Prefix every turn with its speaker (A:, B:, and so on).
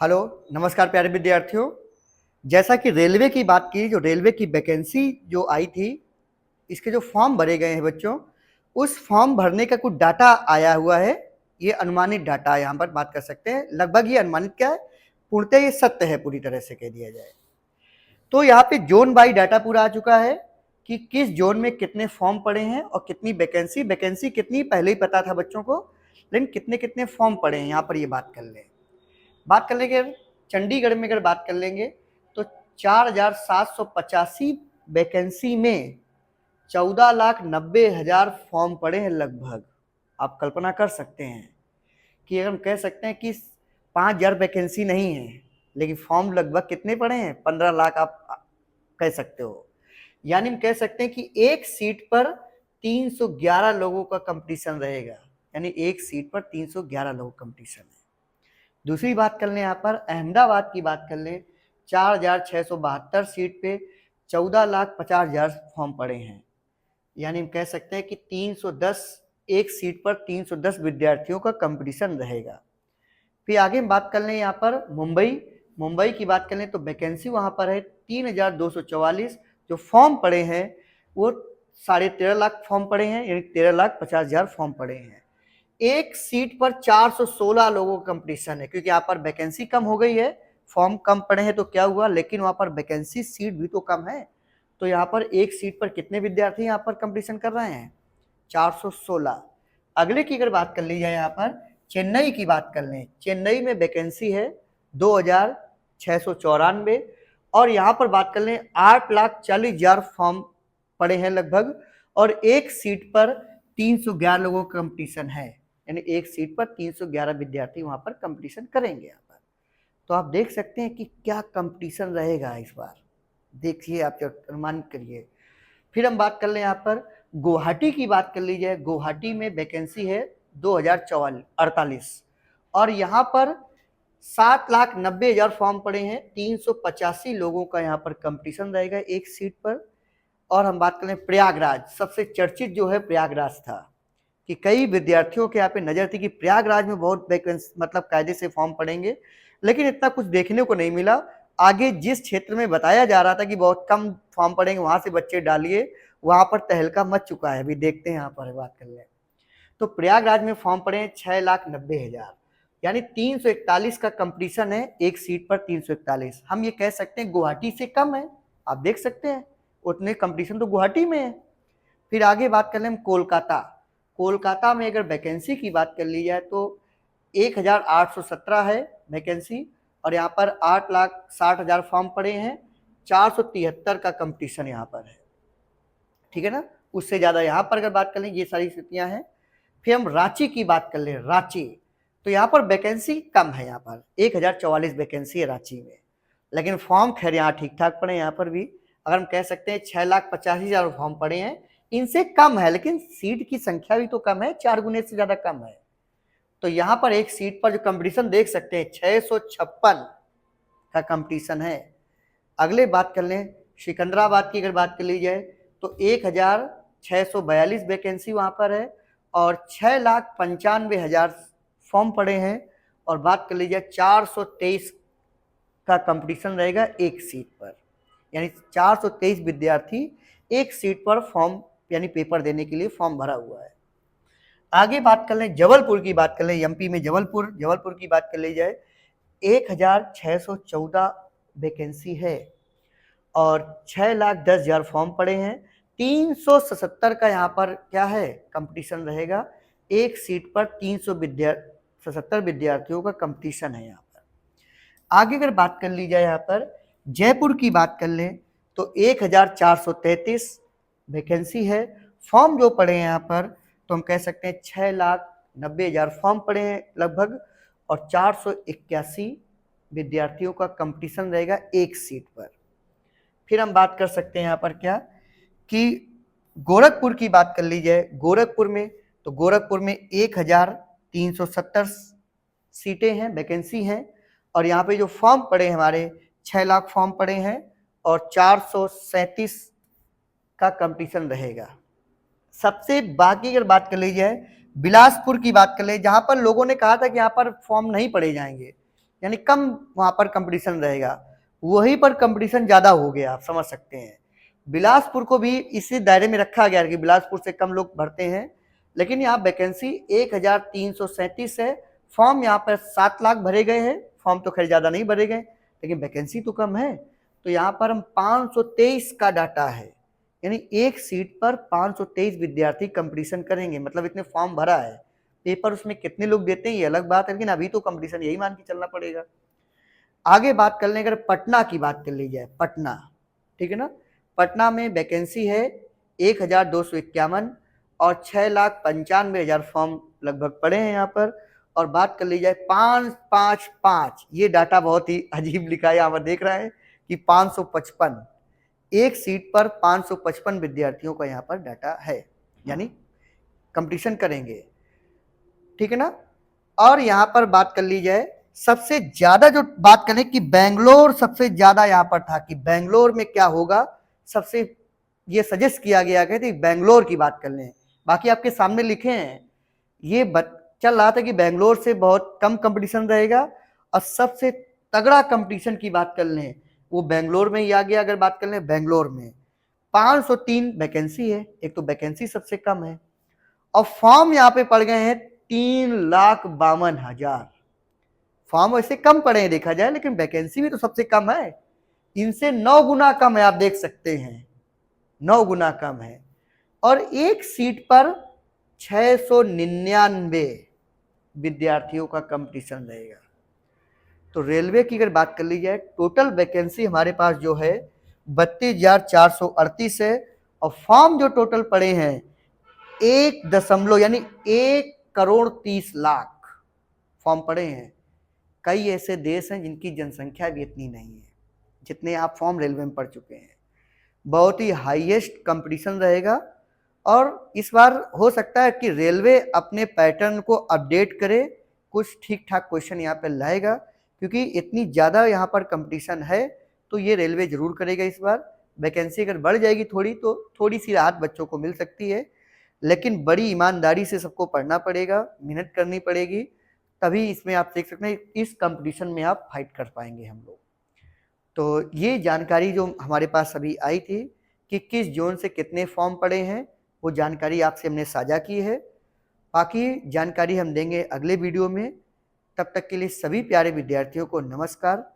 A: Hello, नमस्कार प्यारे विद्यार्थियों। जैसा कि रेलवे की बात की, जो रेलवे की वैकेंसी जो आई थी, इसके जो फॉर्म भरे गए हैं बच्चों, उस फॉर्म भरने का कुछ डाटा आया हुआ है। ये अनुमानित डाटा यहाँ पर बात कर सकते हैं। लगभग ये अनुमानित क्या है, पूर्णतः ये सत्य है, पूरी तरह से कह दिया जाए तो। यहाँ पे जोन बाई डाटा पूरा आ चुका है कि किस जोन में कितने फॉर्म पड़े हैं और कितनी वैकेंसी वैकेंसी कितनी पहले ही पता था बच्चों को, लेकिन कितने कितने फॉर्म पड़े हैं यहाँ पर ये बात कर लेंगे। चंडीगढ़ में अगर बात कर लेंगे तो 4,785 वैकेंसी में 14,90,000 फॉर्म पड़े हैं लगभग। आप कल्पना कर सकते हैं कि अगर हम कह सकते हैं कि 5,000 वैकेंसी नहीं है, लेकिन फॉर्म लगभग कितने पड़े हैं, 15 लाख आप कह सकते हो। यानी हम कह सकते हैं कि एक सीट पर 311 लोगों का कंपटीशन रहेगा। यानी एक सीट पर 311 लोगों का कंपटीशन है। दूसरी बात कर लें, यहाँ पर अहमदाबाद की बात कर लें, 4,672 सीट पे 14,50,000 फॉर्म पड़े हैं। यानी हम कह सकते हैं कि 310, एक सीट पर 310 विद्यार्थियों का कंपटीशन रहेगा। फिर आगे हम बात कर लें यहाँ पर मुंबई की बात कर लें तो वैकेंसी वहाँ पर है 3,244। जो फॉर्म पड़े हैं वो 13.5 लाख फॉर्म पड़े हैं, यानी 13,50,000 फॉर्म पड़े हैं। एक सीट पर 416 लोगों का कंपटीशन है, क्योंकि यहाँ पर वैकेंसी कम हो गई है, फॉर्म कम पड़े हैं तो क्या हुआ, लेकिन वहां पर वैकेंसी सीट भी तो कम है। तो यहाँ पर एक सीट पर कितने विद्यार्थी यहाँ पर कंपटीशन कर रहे हैं, 416। अगले की अगर बात कर ली जाए, यहाँ पर चेन्नई की बात कर लें, चेन्नई में वैकेंसी है 2,694 और यहाँ पर बात कर लें 8,40,000 फॉर्म पड़े हैं लगभग, और एक सीट पर 311 लोगों का कंपटीशन है। यानी एक सीट पर 311 विद्यार्थी वहां पर कंपटीशन करेंगे यहाँ पर। तो आप देख सकते हैं कि क्या कंपटीशन रहेगा इस बार। देखिए, आप अनुमान करिए। फिर हम बात कर लें यहाँ पर गुवाहाटी की बात कर लीजिए। गुवाहाटी में वैकेंसी है 2,048 और यहाँ पर 7,90,000 फॉर्म पड़े हैं, 385 लोगों का यहाँ पर कंपटीशन रहेगा एक सीट पर। और हम बात करें प्रयागराज, सबसे चर्चित जो है प्रयागराज था, कि कई विद्यार्थियों के यहाँ पे नजर थी कि प्रयागराज में बहुत वैकेंसी मतलब कायदे से फॉर्म पड़ेंगे, लेकिन इतना कुछ देखने को नहीं मिला। आगे जिस क्षेत्र में बताया जा रहा था कि बहुत कम फॉर्म पड़ेंगे, वहां से बच्चे डालिए, वहां पर तहलका मच चुका है। अभी देखते हैं यहाँ पर बात कर ले तो प्रयागराज में फॉर्म पड़े हैं 6,90,000, यानी 341 का कंपटीशन है एक सीट पर 341। हम ये कह सकते हैं गुवाहाटी से कम है। आप देख सकते हैं उतने कंपटीशन तो गुवाहाटी में है। फिर आगे बात कर लें हम कोलकाता में अगर वैकेंसी की बात कर ली जाए तो 1,817 है वैकेंसी, और यहाँ पर 8,60,000 फॉर्म पड़े हैं, 473 का कंपटीशन यहाँ पर है। ठीक है ना, उससे ज़्यादा यहाँ पर अगर बात कर लें, ये सारी स्थितियाँ हैं। फिर हम रांची की बात कर लें, रांची तो यहाँ पर वैकेंसी कम है, यहाँ पर 1,044 वैकेंसी है रांची में, लेकिन फॉर्म खैर यहाँ ठीक ठाक पड़े। यहाँ पर भी अगर हम कह सकते हैं 6,85,000 फॉर्म पड़े हैं, इनसे कम है, लेकिन सीट की संख्या भी तो कम है, 4 गुने से ज्यादा कम है। तो यहाँ पर एक सीट पर जो कंपटीशन देख सकते हैं 656 का कंपटीशन है। अगले बात कर लें सिकंदराबाद की, अगर बात कर ली जाए तो 1,642 वैकेंसी वहां पर है और 6,95,000 फॉर्म पड़े हैं। और बात कर लीजिए 423 का कंपटीशन रहेगा एक सीट पर, यानी 423 विद्यार्थी एक सीट पर फॉर्म यानी पेपर देने के लिए फॉर्म भरा हुआ है। आगे बात कर लें जबलपुर की, बात कर लें एमपी में जबलपुर की बात कर ली जाए, 1,614 वैकेंसी है और 6,10,000 फॉर्म पड़े हैं, 377 का यहाँ पर क्या है कंपटीशन रहेगा। एक सीट पर 377 विद्यार्थियों का कंपटीशन है यहाँ पर। आगे अगर बात कर ली जाए यहाँ पर जयपुर की बात कर लें तो 1,433 वैकेंसी है। फॉर्म जो पड़े हैं यहाँ पर तो हम कह सकते हैं 6,90,000 फॉर्म पड़े हैं लगभग, और 481 विद्यार्थियों का कंपटीशन रहेगा एक सीट पर। फिर हम बात कर सकते हैं यहाँ पर क्या कि गोरखपुर की बात कर ली जाए, गोरखपुर में 1,370 सीटें हैं, वैकेंसी हैं, और यहाँ पे जो फॉर्म पड़े हमारे 6 लाख फॉर्म पड़े हैं और 437 का कंपटीशन रहेगा। सबसे बाकी अगर बात कर ली जाए बिलासपुर की बात कर ले, जहां पर लोगों ने कहा था कि यहाँ पर फॉर्म नहीं पड़े जाएंगे, यानी कम वहाँ पर कंपटीशन रहेगा, वहीं पर कंपटीशन ज़्यादा हो गया, आप समझ सकते हैं। बिलासपुर को भी इसी दायरे में रखा गया कि बिलासपुर से कम लोग भरते हैं, लेकिन यहाँ वैकेंसी 1337 है। फॉर्म यहाँ पर 7 लाख भरे गए हैं, फॉर्म तो खैर ज़्यादा नहीं भरे गए, लेकिन वैकेंसी तो कम है। तो यहाँ पर हम 523 का डाटा है, यानी एक सीट पर 523 विद्यार्थी कंपटीशन करेंगे, मतलब इतने फॉर्म भरा है। पेपर उसमें कितने लोग देते हैं ये अलग बात है, लेकिन अभी तो कंपटीशन यही मान के चलना पड़ेगा। आगे बात कर लें, अगर पटना की बात कर ली जाए, पटना, ठीक है ना, पटना में वैकेंसी है 1251 और 6,95,000 फॉर्म लगभग पड़े हैं यहाँ पर। और बात कर ली जाए 555, ये डाटा बहुत ही अजीब लिखा है यहाँ पर, देख रहे हैं कि 555, एक सीट पर 555 विद्यार्थियों का यहाँ पर डाटा है, यानी कंपटीशन करेंगे, ठीक है ना। और यहाँ पर बात कर ली जाए सबसे ज्यादा, जो बात करें कि बेंगलोर सबसे ज्यादा यहाँ पर था कि बेंगलोर में क्या होगा, सबसे ये सजेस्ट किया गया कि बेंगलोर की बात कर लें। बाकी आपके सामने लिखे हैं, ये चल रहा था कि बेंगलोर से बहुत कम कंपटीशन रहेगा, और सबसे तगड़ा कंपटीशन की बात कर लें वो बेंगलोर में ही आ गया। अगर बात कर लें बेंगलोर में 503 वैकेंसी है, एक तो वैकेंसी सबसे कम है, और फॉर्म यहाँ पे पड़ गए हैं 3,52,000। फॉर्म वैसे कम पड़े हैं देखा जाए, लेकिन वैकेंसी भी तो सबसे कम है, इनसे 9 गुना कम है, आप देख सकते हैं 9 गुना कम है। और एक सीट पर 699 विद्यार्थियों का कंपटीशन रहेगा। तो रेलवे की अगर बात कर ली जाए, टोटल वैकेंसी हमारे पास जो है 32,438 है, और फॉर्म जो टोटल पड़े हैं 1,30 फॉर्म पड़े हैं। कई ऐसे देश हैं जिनकी जनसंख्या भी इतनी नहीं है जितने आप फॉर्म रेलवे में पढ़ चुके हैं। बहुत ही हाईएस्ट कंपटीशन रहेगा, और इस बार हो सकता है कि रेलवे अपने पैटर्न को अपडेट करे, कुछ ठीक ठाक क्वेश्चन यहाँ पे लाएगा, क्योंकि इतनी ज़्यादा यहाँ पर कंपटीशन है, तो ये रेलवे जरूर करेगा इस बार। वैकेंसी अगर बढ़ जाएगी थोड़ी, तो थोड़ी सी राहत बच्चों को मिल सकती है, लेकिन बड़ी ईमानदारी से सबको पढ़ना पड़ेगा, मेहनत करनी पड़ेगी, तभी इसमें आप देख सकते हैं इस कंपटीशन में आप फाइट कर पाएंगे हम लोग। तो ये जानकारी जो हमारे पास अभी आई थी कि किस जोन से कितने फॉर्म पड़े हैं, वो जानकारी आपसे हमने साझा की है। बाकी जानकारी हम देंगे अगले वीडियो में। तब तक के लिए सभी प्यारे विद्यार्थियों को नमस्कार।